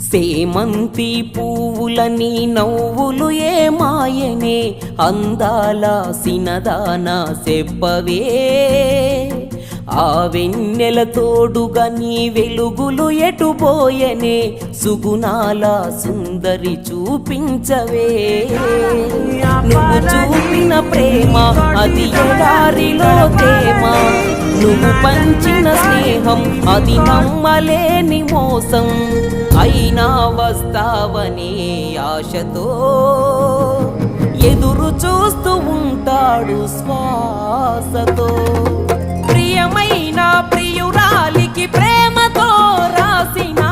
సేమంతి పువ్వులని నవ్వులు ఏమాయనే అందాల సినదాన చెప్పవే ఆ వెన్నెల తోడుగా నీ వెలుగులు ఎటుపోయనే సుగుణాల సుందరి చూపించవే నువ్వు చూపిన ప్రేమ అది ఎడారిలో తేమ నువ్వు పంచిన స్నేహం అది నమ్మలేని మోసం అయినా వస్తావనే ఆశతో ఎదురు చూస్తూ ఉంటాడు శ్వాసతో ప్రియమైన ప్రియురాలికి ప్రేమతో రాసిన